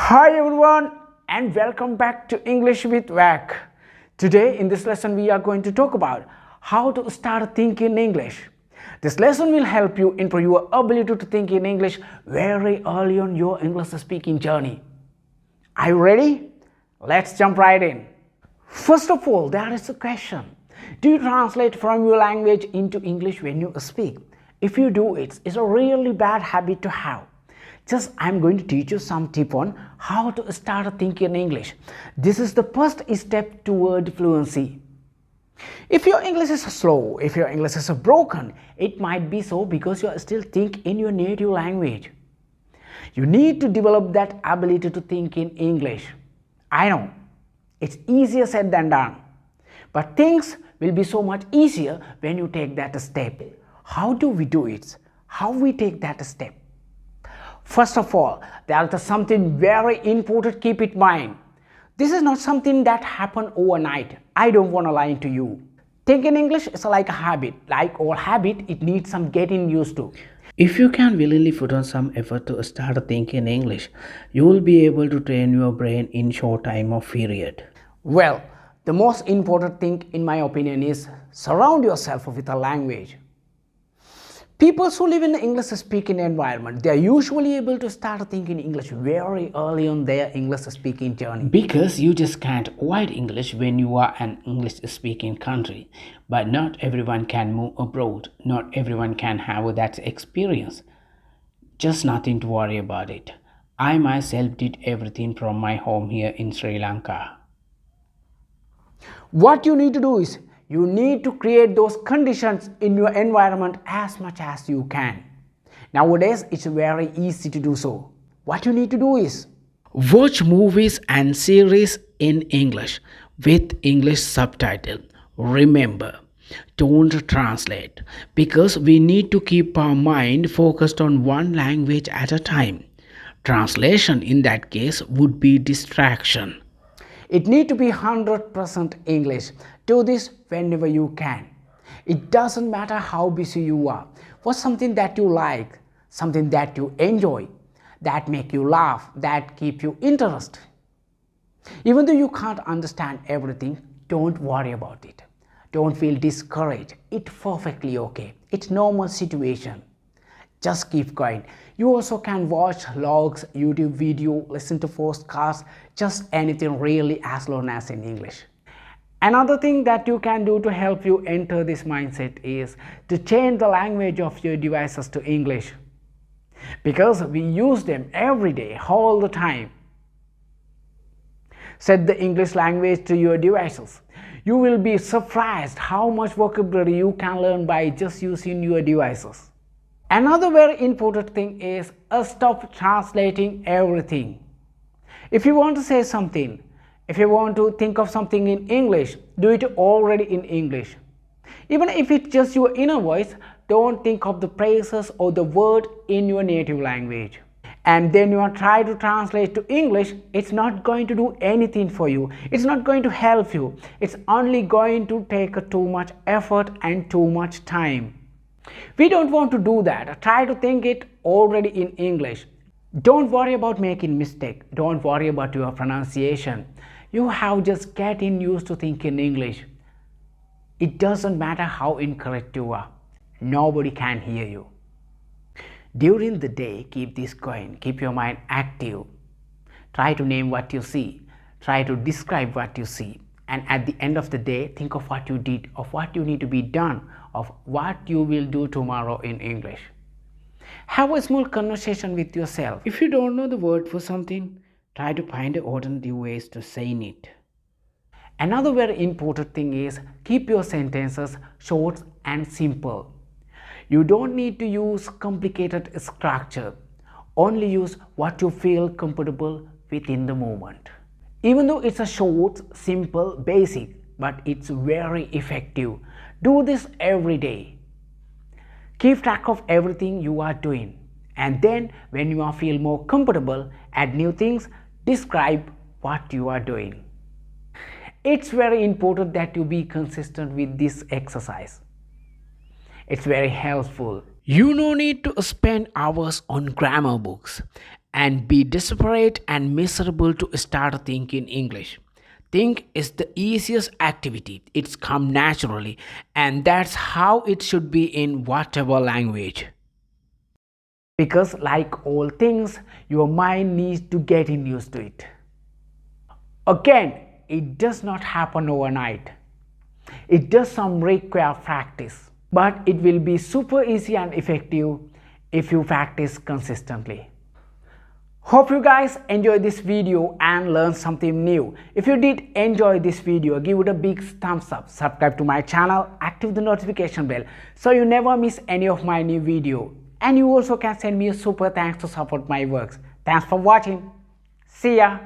Hi everyone and welcome back to English with Wack. Today in this lesson we are going to talk about how to start thinking English. This lesson will help you improve your ability to think in English very early on your English speaking journey. Are you ready? Let's jump right in. First of all, there is a question. Do you translate from your language into English when you speak? If you do, it's a really bad habit to have. I'm going to teach you some tip on how to start thinking English. This is the first step toward fluency. If your English is slow, if your English is broken, it might be so because you still think in your native language. You need to develop that ability to think in English. I know, it's easier said than done. But things will be so much easier when you take that step. How do we do it? How we take that step? First of all, there is something very important to keep in mind. This is not something that happened overnight. I don't want to lie to you. Thinking English is like a habit. Like all habit, it needs some getting used to. If you can willingly put on some effort to start thinking English, you will be able to train your brain in short time of period. Well, the most important thing in my opinion is surround yourself with a language. People who live in the English speaking environment, they are usually able to start thinking English very early on their English speaking journey. Because you just can't avoid English when you are an English speaking country. But not everyone can move abroad. Not everyone can have that experience. Just nothing to worry about it. I myself did everything from my home here in Sri Lanka. What you need to do is you need to create those conditions in your environment as much as you can. Nowadays, it's very easy to do so. What you need to do is watch movies and series in English with English subtitle. Remember, don't translate because we need to keep our mind focused on one language at a time. Translation in that case would be distraction. It need to be 100% English. Do this whenever you can. It doesn't matter how busy you are. What's something that you like, something that you enjoy, that make you laugh, that keep you interested. Even though you can't understand everything, don't worry about it. Don't feel discouraged. It's perfectly okay. It's normal situation. Just keep going. You also can watch vlogs, YouTube video, listen to podcasts, just anything really as long as in English. Another thing that you can do to help you enter this mindset is to change the language of your devices to English. Because we use them every day, all the time. Set the English language to your devices. You will be surprised how much vocabulary you can learn by just using your devices. Another very important thing is stop translating everything. If you want to say something, if you want to think of something in English, do it already in English. Even if it's just your inner voice, don't think of the phrases or the word in your native language. And then you are trying to translate to English, it's not going to do anything for you. It's not going to help you. It's only going to take too much effort and too much time. We don't want to do that. Try to think it already in English. Don't worry about making mistake. Don't worry about your pronunciation. You have just getting used to thinking English. It doesn't matter how incorrect you are. Nobody can hear you. During the day, keep this going. Keep your mind active. Try to name what you see. Try to describe what you see. And at the end of the day, think of what you did, of what you need to be done, of what you will do tomorrow in English. Have a small conversation with yourself. If you don't know the word for something, try to find alternative ways to saying it. Another very important thing is keep your sentences short and simple. You don't need to use complicated structure. Only use what you feel comfortable with in the moment. Even though it's a short, simple, basic, but it's very effective. Do this every day. Keep track of everything you are doing. And then when you feel more comfortable, add new things, describe what you are doing. It's very important that you be consistent with this exercise. It's very helpful. You no need to spend hours on grammar books and be desperate and miserable to start thinking English. Think is the easiest activity. It's come naturally, and that's how it should be in whatever language. Because like all things, your mind needs to get used to it. Again, it does not happen overnight. It does some require practice, but it will be super easy and effective if you practice consistently. Hope you guys enjoyed this video and learned something new. If you did enjoy this video, give it a big thumbs up, subscribe to my channel, activate the notification bell so you never miss any of my new video. And you also can send me a super thanks to support my works. Thanks for watching. See ya.